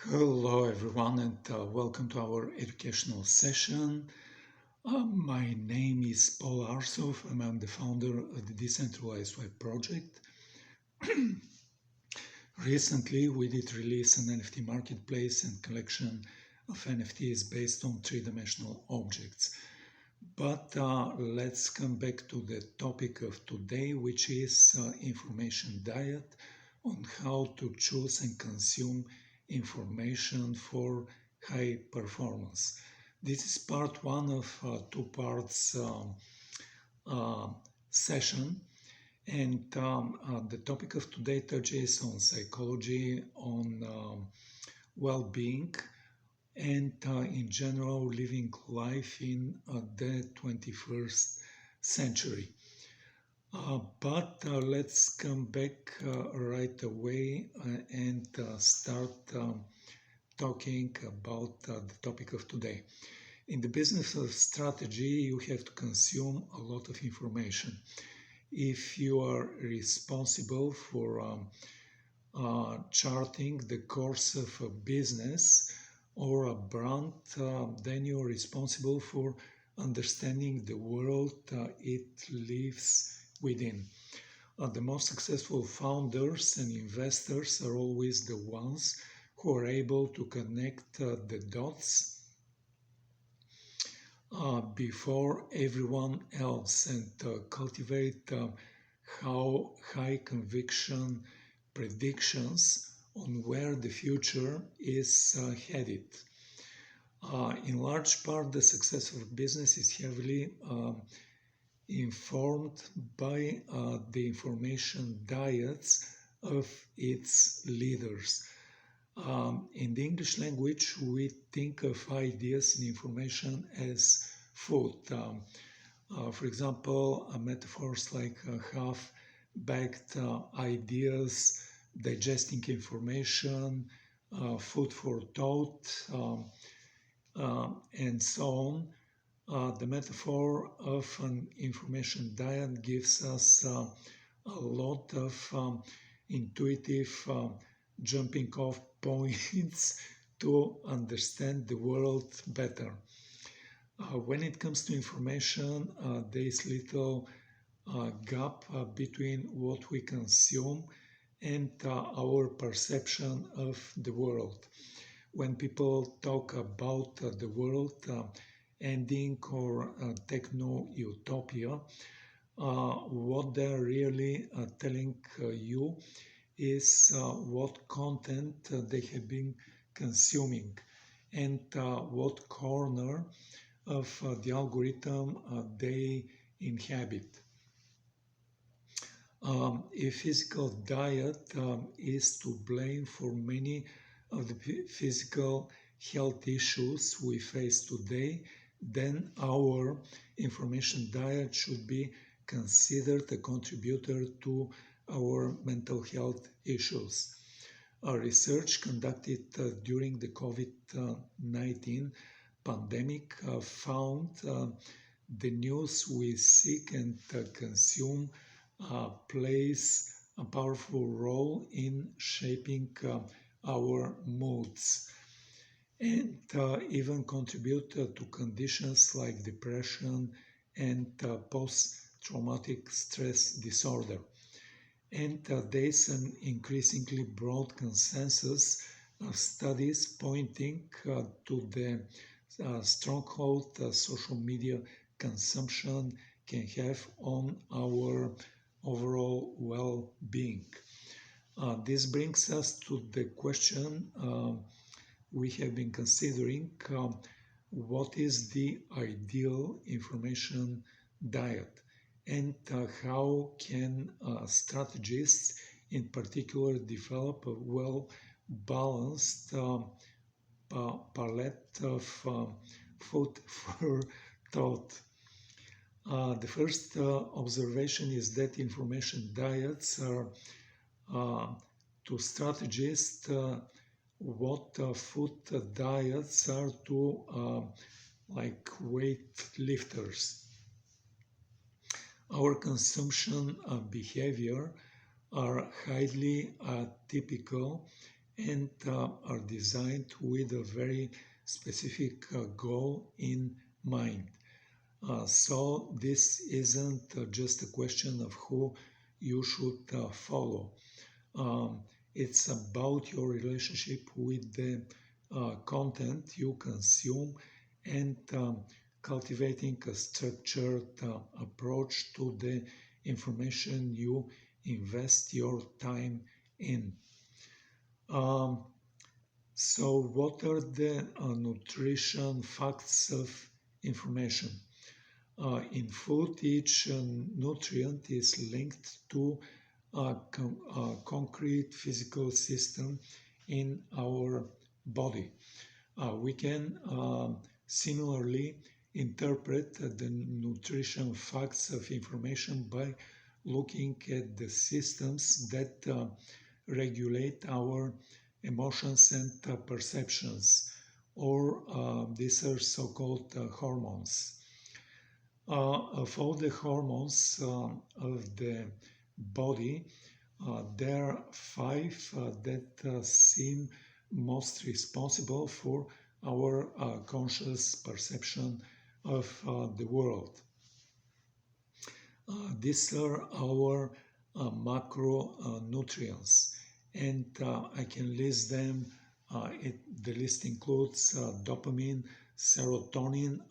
Hello everyone and welcome to our educational session. My name is Paul Arsov and I'm the founder of the Decentralized Web project. Recently we did release an NFT marketplace and collection of NFTs based on three-dimensional objects. But let's come back to the topic of today, which is information diet, on how to choose and consume information for high performance. This is part one of two parts session, and the topic of today touches on psychology, on well-being, and in general living life in the 21st century. But let's come back right away and start talking about the topic of today. In the business of strategy, you have to consume a lot of information. If you are responsible for charting the course of a business or a brand, then you're responsible for understanding the world it lives within. The most successful founders and investors are always the ones who are able to connect the dots before everyone else and cultivate how high conviction predictions on where the future is headed. In large part, the success of business is heavily informed by the information diets of its leaders. In the English language, we think of ideas and information as food. For example, metaphors like half-baked ideas, digesting information, food for thought, and so on. The metaphor of an information diet gives us a lot of intuitive jumping off points to understand the world better. When it comes to information, there is little gap between what we consume and our perception of the world. When people talk about the world ending or techno-utopia, what they're really telling you is what content they have been consuming and what corner of the algorithm they inhabit. A physical diet is to blame for many of the physical health issues we face today, then our information diet should be considered a contributor to our mental health issues. Our research conducted during the COVID-19 pandemic found the news we seek and consume plays a powerful role in shaping our moods and even contribute to conditions like depression and post-traumatic stress disorder. And there is an increasingly broad consensus of studies pointing to the stronghold social media consumption can have on our overall well-being. This brings us to the question we have been considering: what is the ideal information diet, and how can strategists in particular develop a well-balanced palette of food for thought. The first observation is that information diets are to strategists what food diets are to like weight lifters. Our consumption behavior are highly atypical and are designed with a very specific goal in mind. So this isn't just a question of who you should follow. Um, it's about your relationship with the content you consume and cultivating a structured approach to the information you invest your time in. Um, so, what are the nutrition facts of information? In food, each nutrient is linked to a concrete physical system in our body. We can similarly interpret the nutrition facts of information by looking at the systems that regulate our emotions and perceptions, or these are so-called hormones. Of all the hormones of the body, there are five that seem most responsible for our conscious perception of the world. These are our macronutrients, and I can list them. The list includes dopamine, serotonin,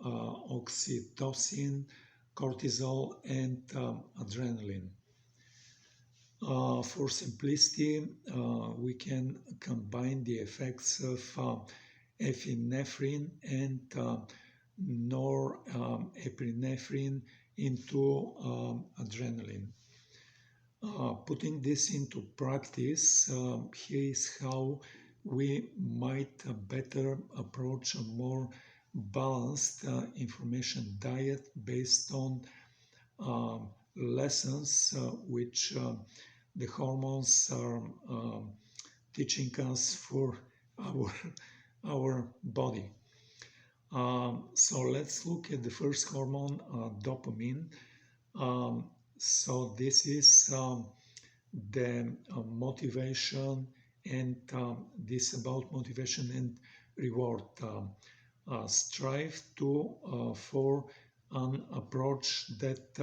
oxytocin, cortisol, and adrenaline. For simplicity, we can combine the effects of epinephrine and norepinephrine into adrenaline. Putting this into practice, here is how we might better approach a more balanced information diet based on lessons which the hormones are teaching us for our body. So let's look at the first hormone, dopamine. So this is the motivation, and this about motivation and reward. Strive for an approach that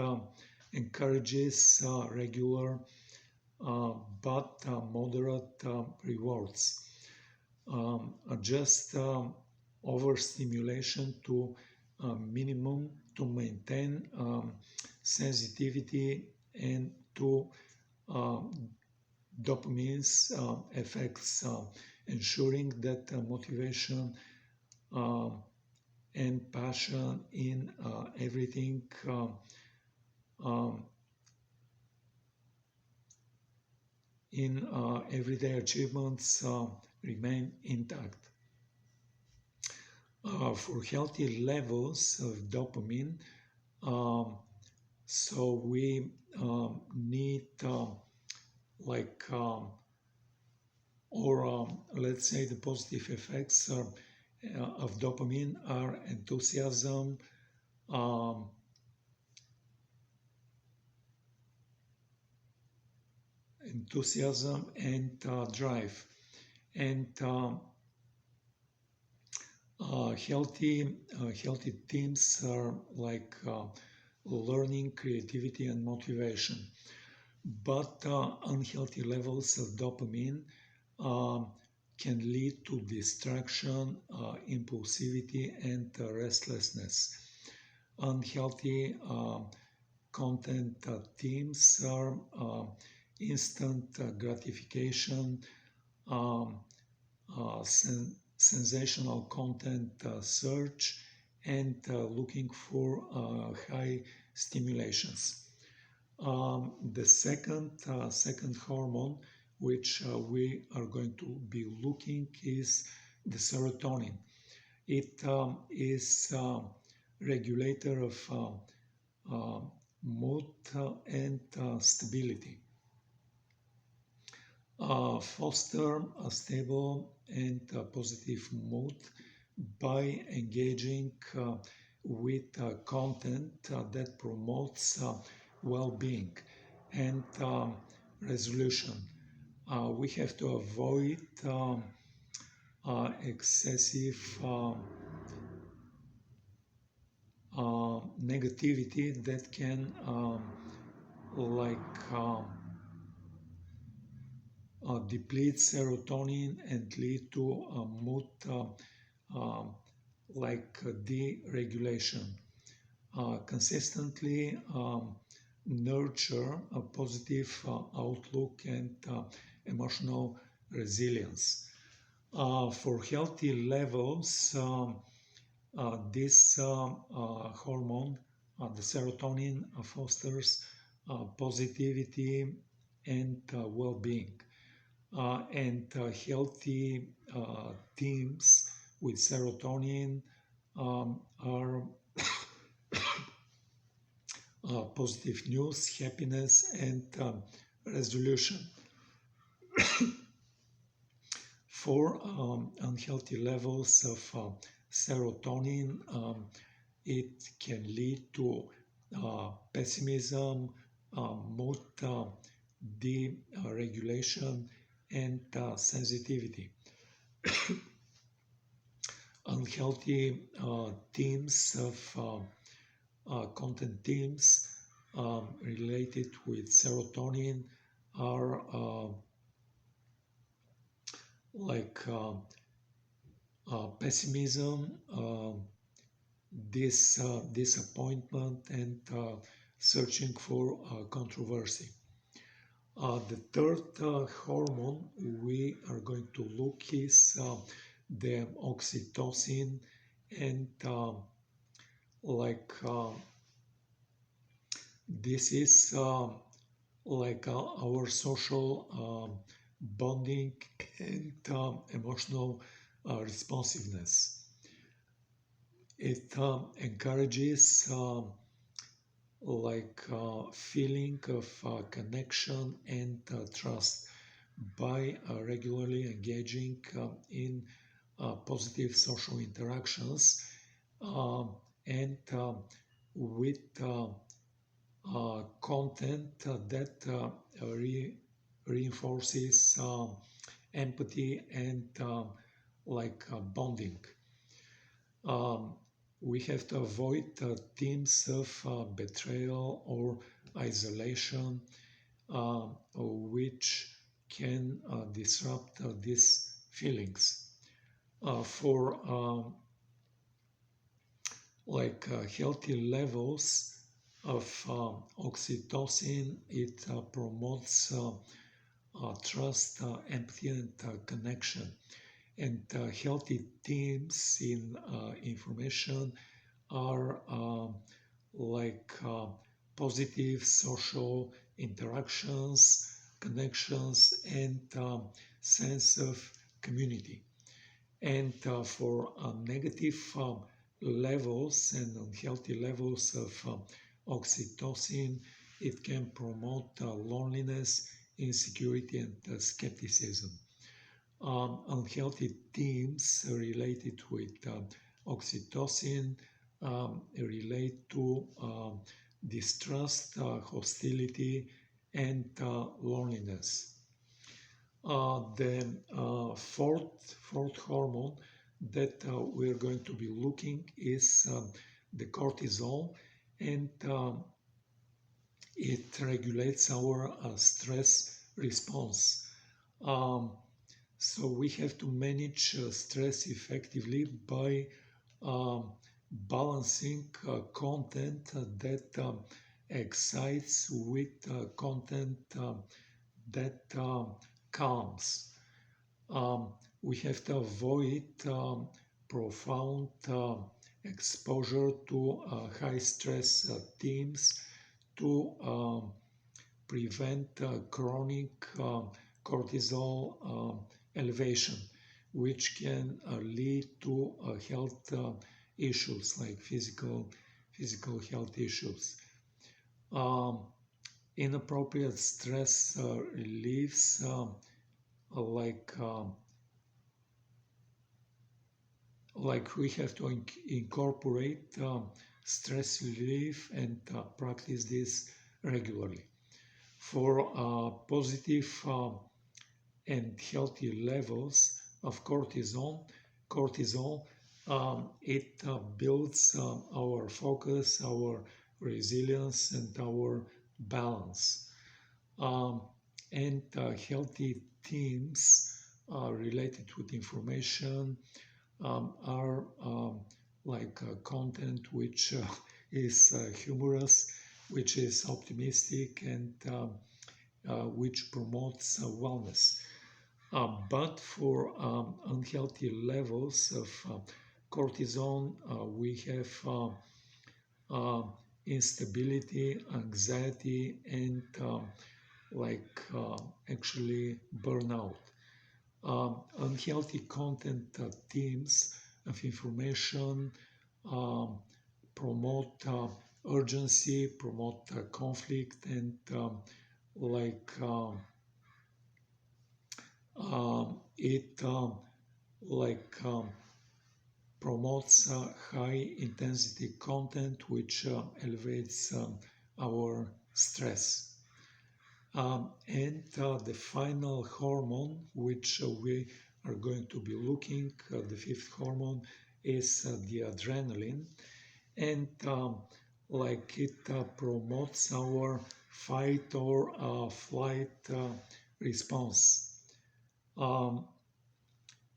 encourages regular but moderate rewards. Adjust overstimulation to a minimum to maintain sensitivity and to dopamine's effects, ensuring that motivation and passion in everything in everyday achievements remain intact. For healthy levels of dopamine, so we need let's say the positive effects of dopamine are enthusiasm, and drive. And healthy themes are like learning, creativity, and motivation. But unhealthy levels of dopamine can lead to distraction, impulsivity, and restlessness. Unhealthy content themes are instant gratification, sensational content search, and looking for high stimulations. The second hormone which we are going to be looking is the serotonin. It is regulator of mood and stability. Foster a stable and positive mood by engaging with content that promotes well-being and resolution. we have to avoid excessive negativity that can like deplete serotonin and lead to mood um, deregulation. Consistently nurture a positive outlook and emotional resilience. For healthy levels, this hormone, the serotonin, fosters positivity and well-being. And healthy teams with serotonin are positive news, happiness, and resolution. For unhealthy levels of serotonin, it can lead to pessimism, mood deregulation, and sensitivity. Unhealthy teams of content teams related with serotonin are pessimism, disappointment, and searching for controversy. The third hormone we are going to look is the oxytocin, and this is our social bonding and emotional responsiveness. It encourages feeling of connection and trust by regularly engaging in positive social interactions and with content that reinforces empathy and bonding. We have to avoid themes of betrayal or isolation, which can disrupt these feelings. For healthy levels of oxytocin, it promotes trust, empathy, and connection. And healthy themes in information are positive social interactions, connections, and sense of community. And for negative levels and unhealthy levels of oxytocin, it can promote loneliness, insecurity, and skepticism. Unhealthy themes related with oxytocin relate to distrust, hostility, and loneliness. The fourth hormone that we're going to be looking is the cortisol, and it regulates our stress response. So we have to manage stress effectively by balancing content that excites with content that calms. We have to avoid profound exposure to high stress themes to prevent chronic cortisol elevation, which can lead to health issues like physical health issues. Inappropriate stress reliefs we have to incorporate stress relief and practice this regularly. For positive and healthy levels of cortisol, it builds our focus, our resilience, and our balance. Um, and healthy themes related with information are like content which is humorous, which is optimistic, and which promotes wellness. But for unhealthy levels of cortisol, we have uh, instability, anxiety, and like actually burnout. Unhealthy content themes of information um, promote urgency, promote conflict, and like it like promotes high intensity content which elevates our stress. And the final hormone which we are going to be looking, the fifth hormone, is the adrenaline, and like it promotes our fight or flight response. Um,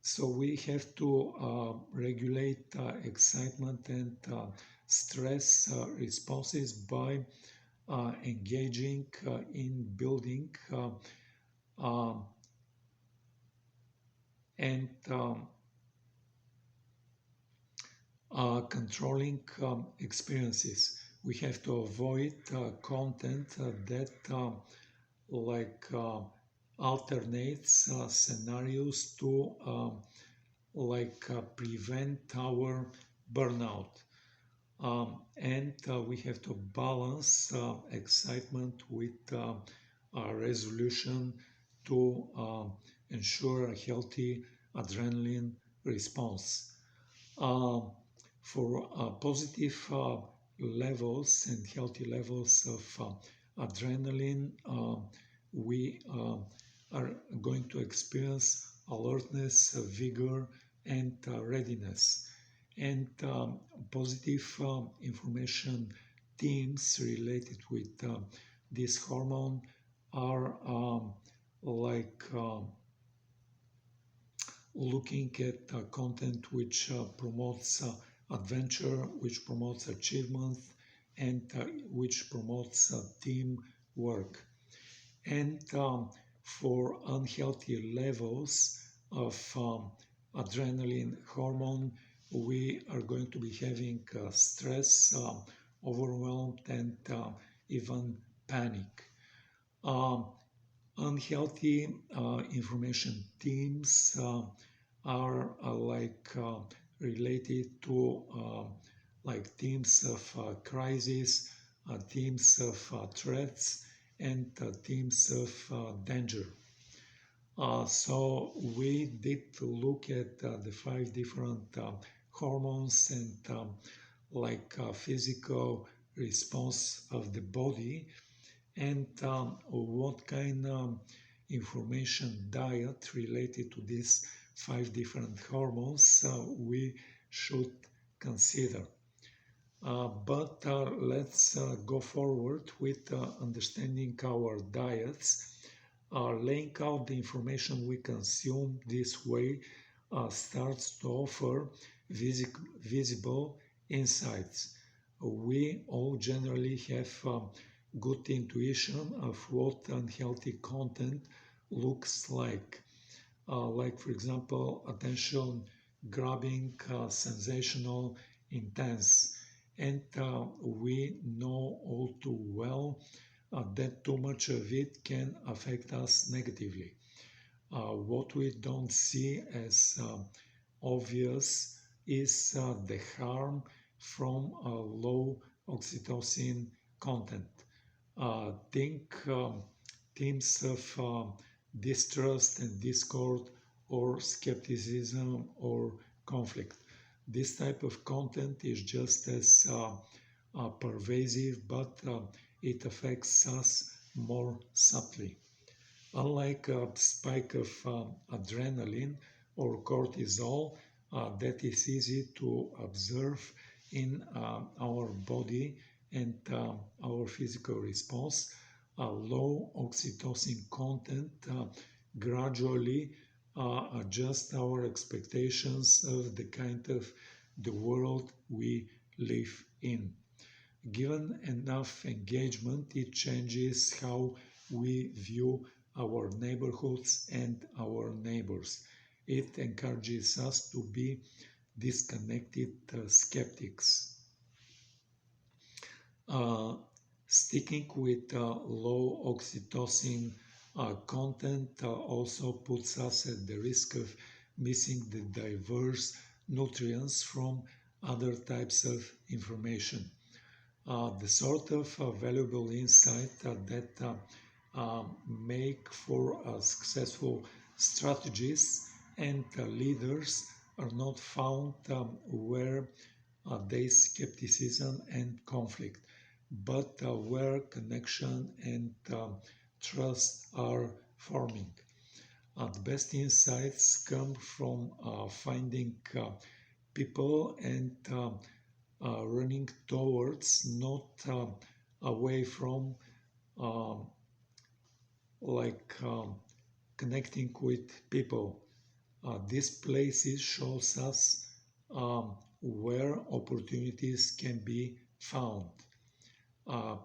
so we have to regulate excitement and stress responses by engaging in building um, and controlling experiences. We have to avoid content that like alternates scenarios to like prevent our burnout. And we have to balance excitement with resolution to ensure a healthy adrenaline response. Um, for positive levels and healthy levels of adrenaline, we are going to experience alertness, vigor, and readiness. And positive information themes related with this hormone are like looking at content which promotes adventure, which promotes achievement, and which promotes teamwork. And for unhealthy levels of adrenaline hormone, we are going to be having stress, overwhelmed, and even panic. Um, Unhealthy information themes are like related to like themes of crisis, themes of threats, and themes of danger. So we did look at the five different hormones and like physical response of the body, and what kind of information diet related to these five different hormones we should consider. But let's go forward with understanding our diets. Laying out the information we consume this way starts to offer visible insights. We all generally have good intuition of what unhealthy content looks like for example, attention grabbing, sensational, intense. And we know all too well that too much of it can affect us negatively. What we don't see as obvious is the harm from low oxytocin content. Think themes of distrust and discord or skepticism or conflict. This type of content is just as pervasive, but it affects us more subtly. Unlike a spike of adrenaline or cortisol that is easy to observe in our body and our physical response, low oxytocin content gradually adjust our expectations of the kind of the world we live in. Given enough engagement, it changes how we view our neighborhoods and our neighbors. It encourages us to be disconnected skeptics. Uh, Sticking with low oxytocin content also puts us at the risk of missing the diverse nutrients from other types of information. The sort of valuable insight that make for successful strategists and leaders are not found where there is skepticism and conflict, but where connection and trust are forming. The best insights come from finding people and running towards, not away from, um, like connecting with people. These places shows us where opportunities can be found.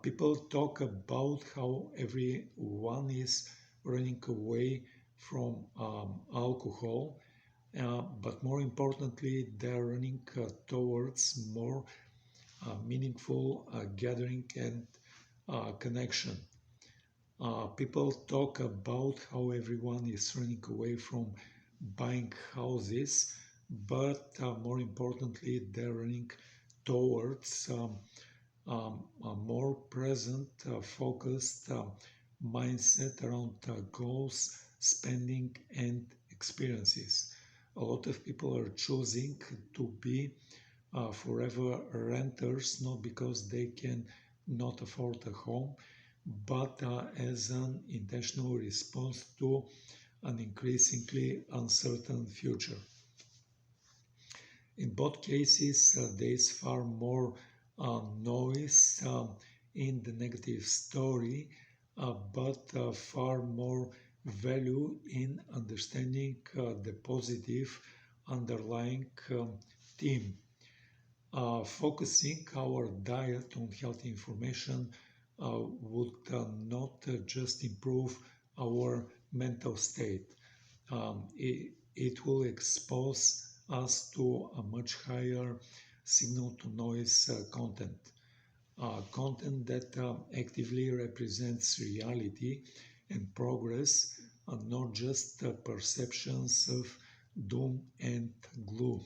People talk about how everyone is running away from alcohol, but more importantly, they're running towards more meaningful gathering and connection. People talk about how everyone is running away from buying houses, but more importantly, they're running towards a more present, focused mindset around goals, spending, and experiences. A lot of people are choosing to be forever renters, not because they can not afford a home, but as an intentional response to an increasingly uncertain future. In both cases, there is far more noise in the negative story, but far more value in understanding the positive underlying theme. Focusing our diet on healthy information would not just improve our mental state. It will expose us to a much higher signal to noise content. Content that actively represents reality and progress, not just perceptions of doom and gloom.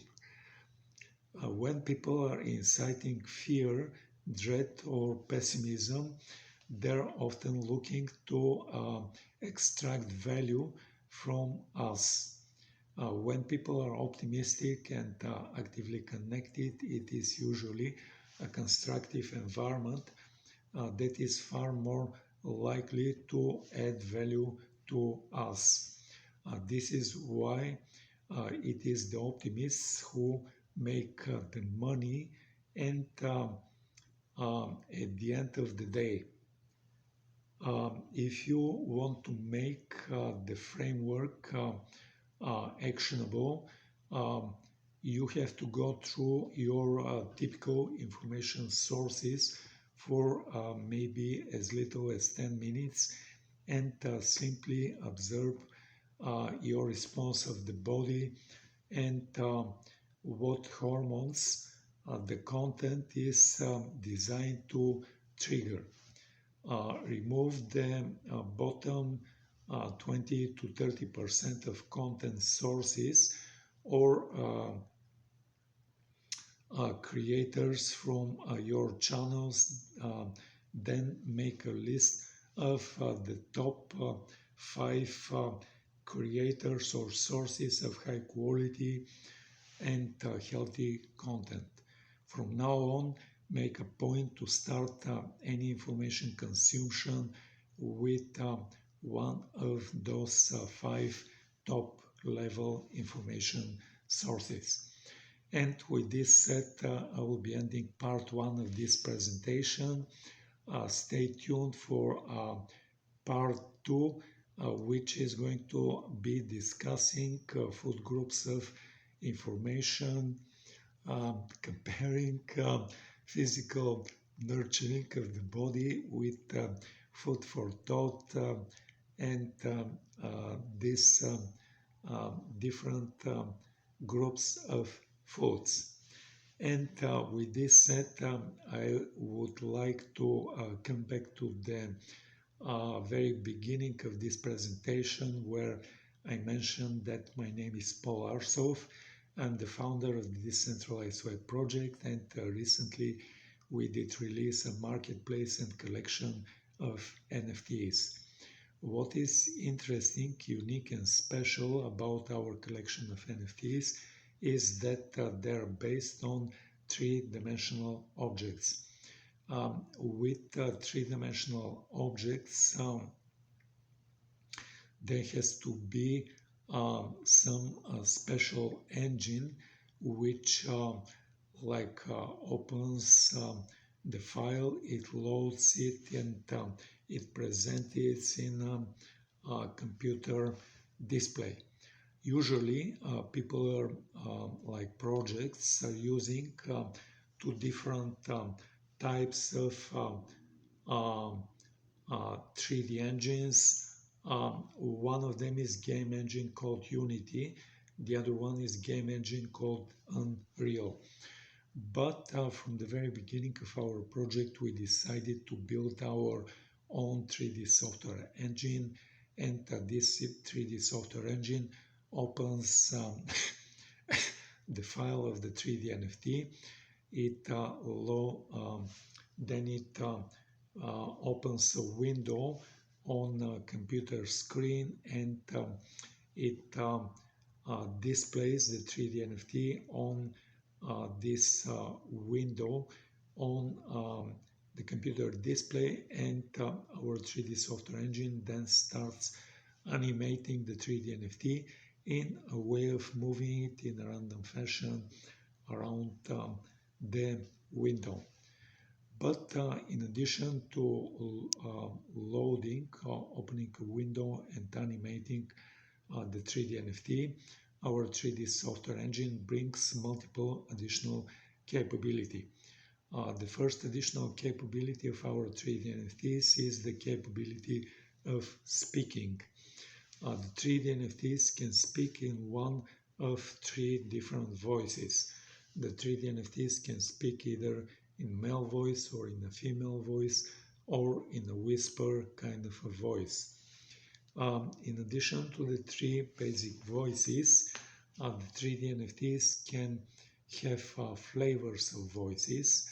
When people are inciting fear, dread, or pessimism, they're often looking to extract value from us. When people are optimistic and actively connected, it is usually a constructive environment that is far more likely to add value to us. This is why it is the optimists who make the money, and at the end of the day, if you want to make the framework actionable, you have to go through your typical information sources for maybe as little as 10 minutes and simply observe your response of the body and what hormones the content is designed to trigger. Remove the bottom 20 to 30% of content sources or creators from your channels. Then make a list of the top 5 creators or sources of high quality and healthy content. From now on, make a point to start any information consumption with one of those 5 top level information sources. And with this said, I will be ending part 1 of this presentation. Stay tuned for part 2, which is going to be discussing food groups of information, comparing physical nurturing of the body with food for thought, and these different groups of foods. And with this said, I would like to come back to the very beginning of this presentation, where I mentioned that my name is Paul Arsov. I'm the founder of the Decentralized Web project, and recently we did release a marketplace and collection of NFTs. What is interesting, unique, and special about our collection of NFTs is that they're based on three-dimensional objects. With three-dimensional objects, there has to be some special engine which opens the file, it loads it, and it presents it in a computer display. Usually people are projects are using two different types of 3D engines. One of them is game engine called Unity, the other one is game engine called Unreal. But from the very beginning of our project, we decided to build our own 3D software engine, and this 3D software engine opens the file of the 3D NFT. Then it opens a window on a computer screen, and it displays the 3D NFT on this window on the computer display, and our 3D software engine then starts animating the 3D NFT in a way of moving it in a random fashion around the window. But in addition to loading, opening a window and animating the 3D NFT, our 3D software engine brings multiple additional capability. The first additional capability of our 3D NFTs is the capability of speaking. The 3D NFTs can speak in one of three different voices. The 3D NFTs can speak either in male voice or in a female voice or in a whisper kind of a voice. In addition to the three basic voices, the 3D NFTs can have flavors of voices.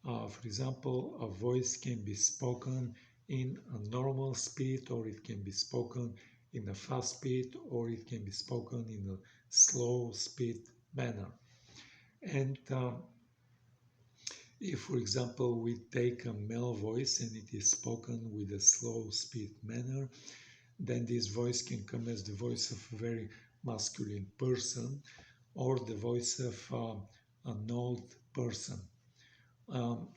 For example, a voice can be spoken in a normal speed, or it can be spoken in a fast speed, or it can be spoken in a slow speed manner. And if, for example, we take a male voice and it is spoken with a slow speed manner, then this voice can come as the voice of a very masculine person, or the voice of an old person.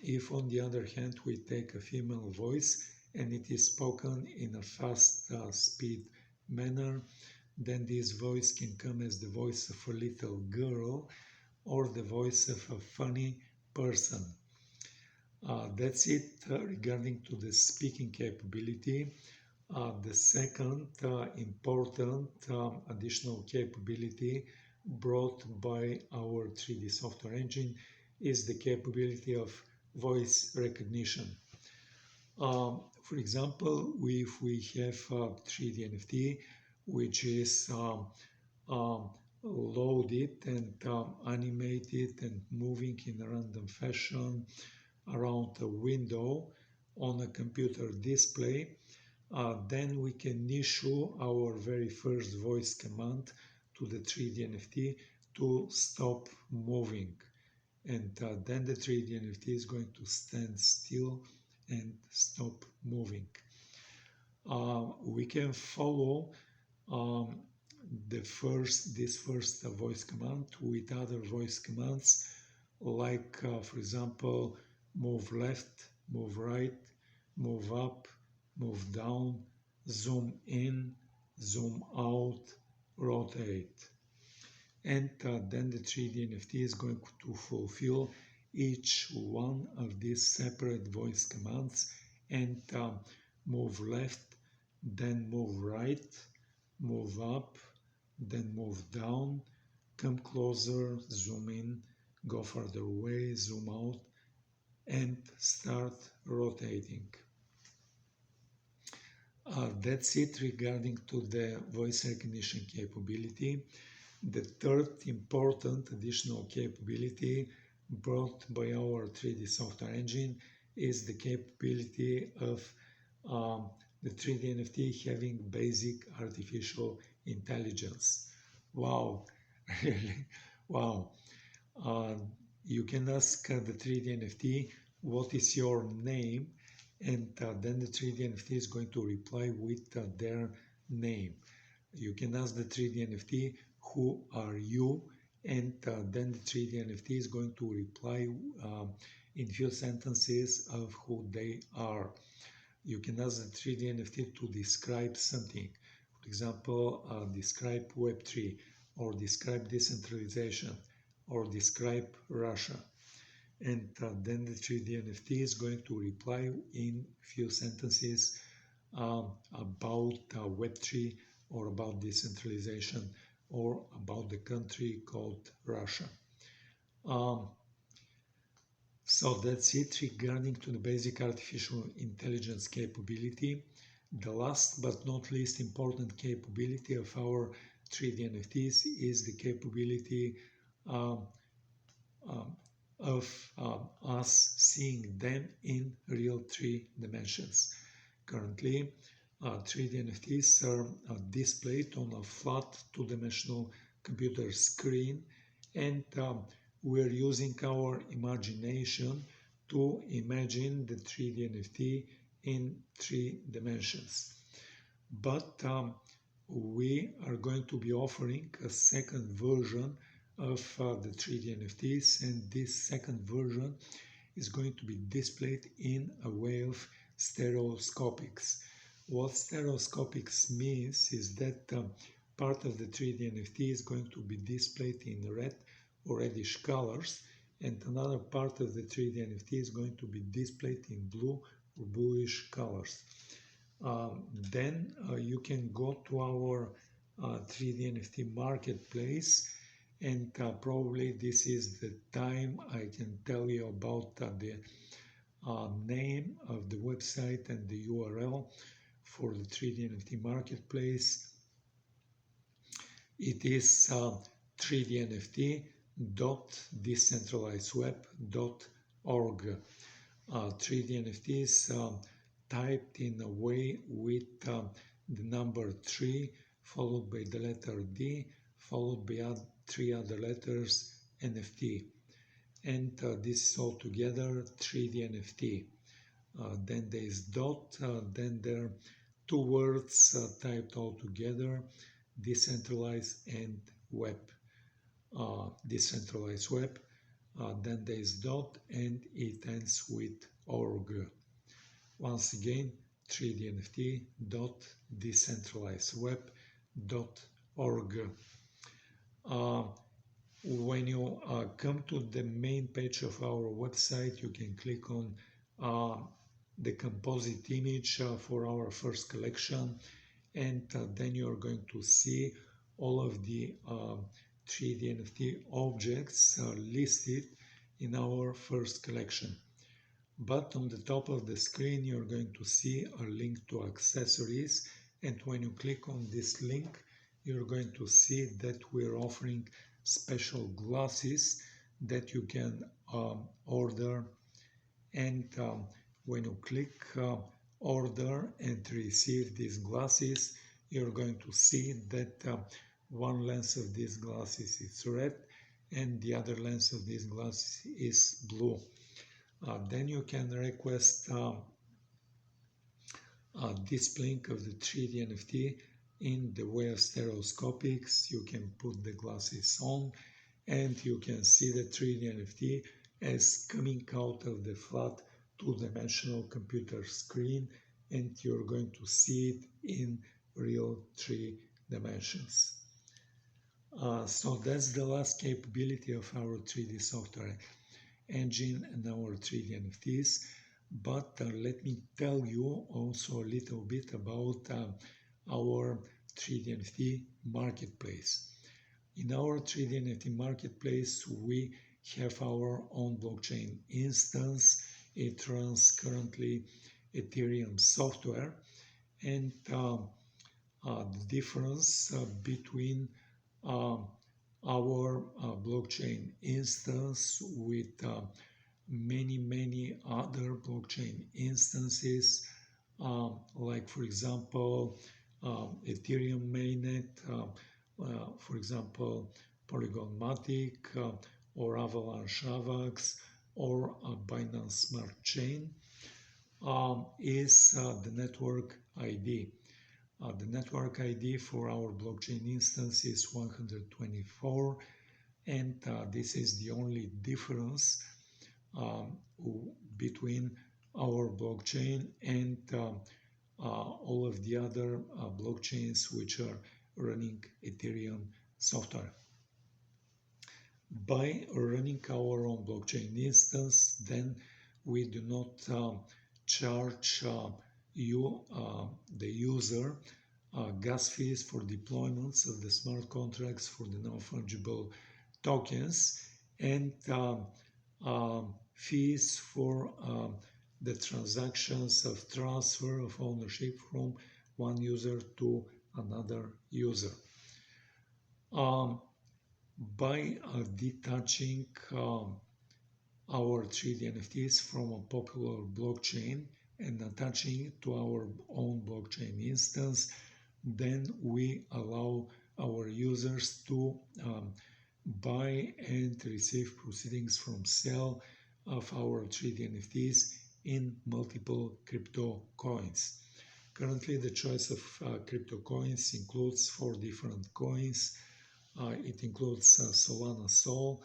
If, on the other hand, we take a female voice and it is spoken in a fast speed manner, then this voice can come as the voice of a little girl or the voice of a funny person. That's it regarding to the speaking capability. The second important additional capability brought by our 3D software engine is the capability of voice recognition. For example, if we have a 3D NFT which is loaded and animated and moving in a random fashion around a window on a computer display, then we can issue our very first voice command to the 3D NFT to stop moving. And then the 3D NFT is going to stand still and stop moving. we can follow um, this first voice command with other voice commands like, for example, move left, move right, move up, move down, zoom in, zoom out, rotate. And then the 3D NFT is going to fulfill each one of these separate voice commands and move left, then move right, move up, then move down, come closer, zoom in, go further away, zoom out, and start rotating. That's it regarding to the voice recognition capability. The third important additional capability brought by our 3D software engine is the capability of the 3D NFT having basic artificial intelligence. Wow, really, wow. Uh, you can ask the 3D NFT, what is your name? And then the 3D NFT is going to reply with their name. You can ask the 3D NFT, who are you? And then the 3D NFT is going to reply in few sentences of who they are. You can ask the 3D NFT to describe something. For example, describe Web3, or describe decentralization, or describe Russia. And then the 3D NFT is going to reply in few sentences about Web3, or about decentralization, or about the country called Russia. So that's it regarding to the basic artificial intelligence capability. The last but not least important capability of our 3D NFTs is the capability of us seeing them in real 3 dimensions. Currently, 3D NFTs are displayed on a flat 2-dimensional computer screen, and we're using our imagination to imagine the 3D NFT in 3 dimensions. But we are going to be offering a second version of the 3D NFTs, and this second version is going to be displayed in a way of stereoscopics. What stereoscopics means is that part of the 3D NFT is going to be displayed in red or reddish colors, and another part of the 3D NFT is going to be displayed in blue or bluish colors. Then you can go to our 3D NFT marketplace, and probably this is the time I can tell you about the name of the website and the URL for the 3D NFT marketplace. It is 3dnft.decentralizedweb.org. 3D NFT is typed in a way with the number 3 followed by the letter D followed by 3 other letters NFT, and this is all together 3D NFT. Then there is dot, then there are 2 words typed all together, decentralized and web. Decentralized web, then there is dot, and it ends with org. Once again, 3dnft.decentralizedweb.org. When you come to the main page of our website, you can click on the composite image for our first collection, and then you're going to see all of the 3D NFT objects listed in our first collection. But on the top of the screen, you're going to see a link to accessories, and when you click on this link, you're going to see that we're offering special glasses that you can order, and when you click order and receive these glasses, you're going to see that one lens of these glasses is red and the other lens of these glasses is blue. Then you can request displaying of the 3D NFT in the way of stereoscopics. You can put the glasses on and you can see the 3D NFT as coming out of the flat two-dimensional computer screen, and you're going to see it in real 3 dimensions. So that's the last capability of our 3D software engine and our 3D NFTs. But let me tell you also a little bit about our 3D NFT marketplace. In our 3D NFT marketplace, we have our own blockchain instance. It runs currently Ethereum software, and the difference between our blockchain instance with many other blockchain instances, like for example Ethereum mainnet, for example Polygon Matic, or Avalanche AVAX, or Binance Smart Chain, is the network ID. The network ID for our blockchain instance is 124, and this is the only difference between our blockchain and all of the other blockchains which are running Ethereum software. By running our own blockchain instance, then we do not charge the user gas fees for deployments of the smart contracts for the non-fungible tokens, and fees for the transactions of transfer of ownership from one user to another user. By detaching our 3D NFTs from a popular blockchain and attaching it to our own blockchain instance, then we allow our users to buy and receive proceedings from sale of our 3D NFTs in multiple crypto coins. Currently, the choice of crypto coins includes 4 different coins. It includes Solana Sol,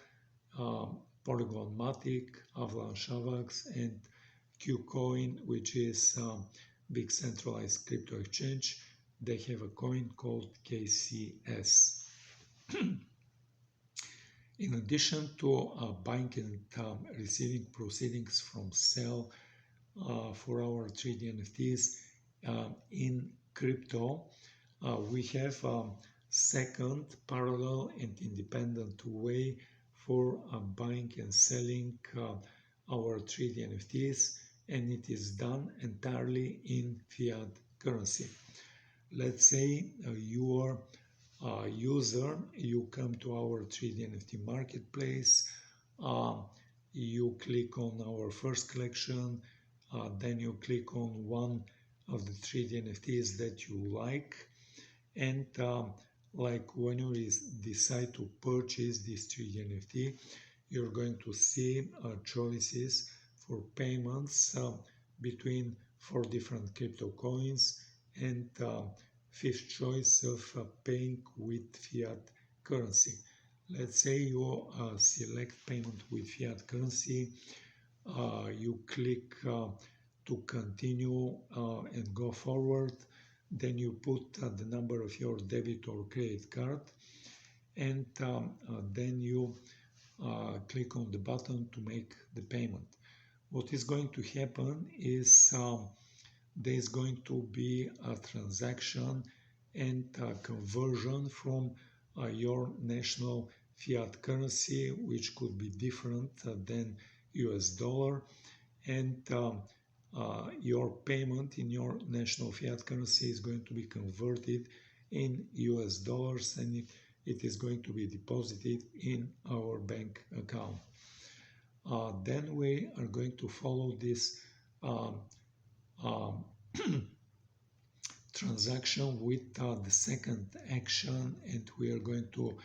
Polygon Matic, Avalanche AVAX, and Qcoin, which is big centralized crypto exchange. They have a coin called KCS. In addition to buying and receiving proceedings from sale for our 3D NFTs in crypto, we have second parallel and independent way for buying and selling our 3D NFTs, and it is done entirely in fiat currency. Let's say you are a user, you come to our 3D NFT marketplace, you click on our first collection, then you click on one of the 3D NFTs that you like, and like when you decide to purchase this 3D NFT, you're going to see choices for payments between 4 different crypto coins, and fifth choice of paying with fiat currency. Let's say you select payment with fiat currency, you click to continue and go forward, then you put the number of your debit or credit card, and then you click on the button to make the payment. What is going to happen is there is going to be a transaction and a conversion from your national fiat currency, which could be different than US dollar, and your payment in your national fiat currency is going to be converted in US dollars, and it is going to be deposited in our bank account. Then we are going to follow this transaction with the second action, and we are going to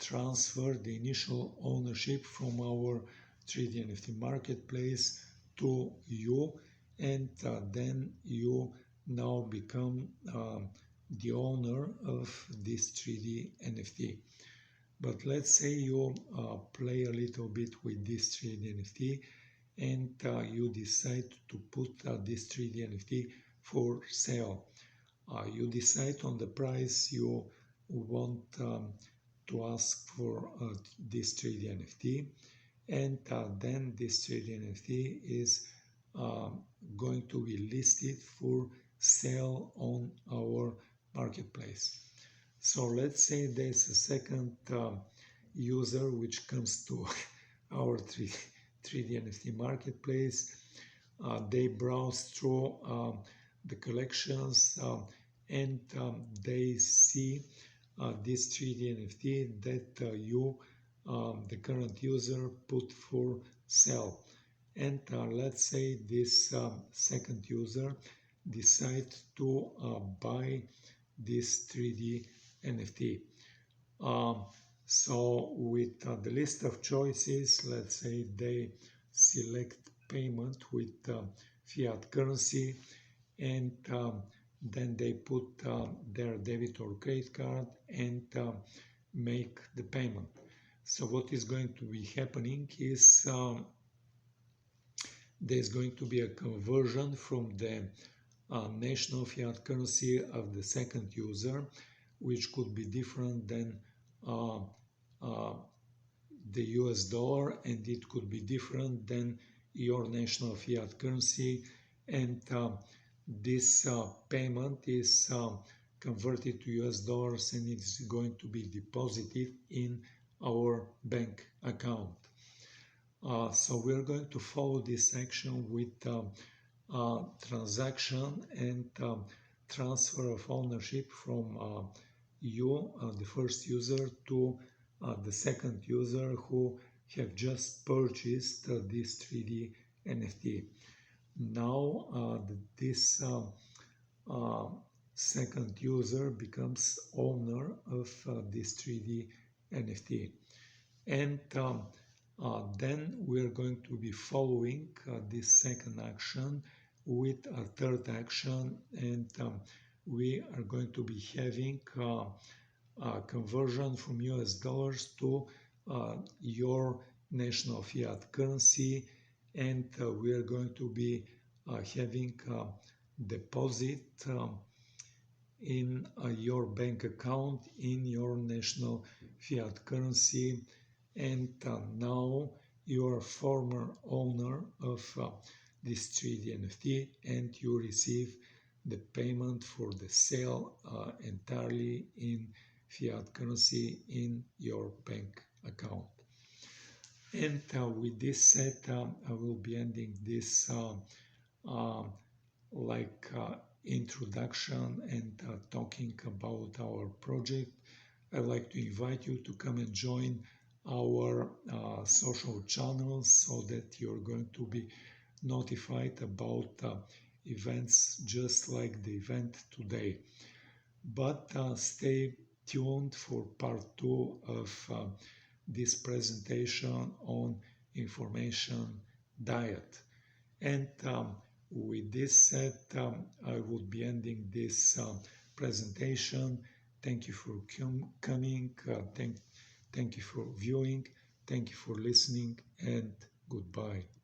transfer the initial ownership from our 3D NFT marketplace to you, and then you now become the owner of this 3D NFT. But let's say you play a little bit with this 3D NFT and you decide to put this 3D NFT for sale. You decide on the price you want to ask for this 3D NFT, and then this 3D NFT is going to be listed for sale on our marketplace. So let's say there's a second user which comes to our 3D NFT marketplace. They browse through the collections and they see this 3D NFT that you, the current user, put for sale. And let's say this second user decides to buy this 3D NFT. So with the list of choices, let's say they select payment with fiat currency, and then they put their debit or credit card and make the payment. So what is going to be happening is there's going to be a conversion from the national fiat currency of the second user, which could be different than the US dollar, and it could be different than your national fiat currency, and this payment is converted to US dollars and it's going to be deposited in our bank account. So we're going to follow this action with transaction and transfer of ownership from you, the first user, to the second user who have just purchased this 3D NFT. Now this second user becomes owner of this 3D NFT. And then we're going to be following this second action with a third action, and we are going to be having conversion from US dollars to your national fiat currency, and we are going to be having deposit in your bank account in your national fiat currency, and now you are former owner of this 3D NFT and you receive the payment for the sale entirely in fiat currency in your bank account. And with this said, I will be ending this introduction and talking about our project. I'd like to invite you to come and join our social channels so that you're going to be notified about events just like the event today. But stay tuned for part 2 of this presentation on information diet. And with this said, I would be ending this presentation. Thank you for coming. Thank you for viewing. Thank you for listening, and goodbye.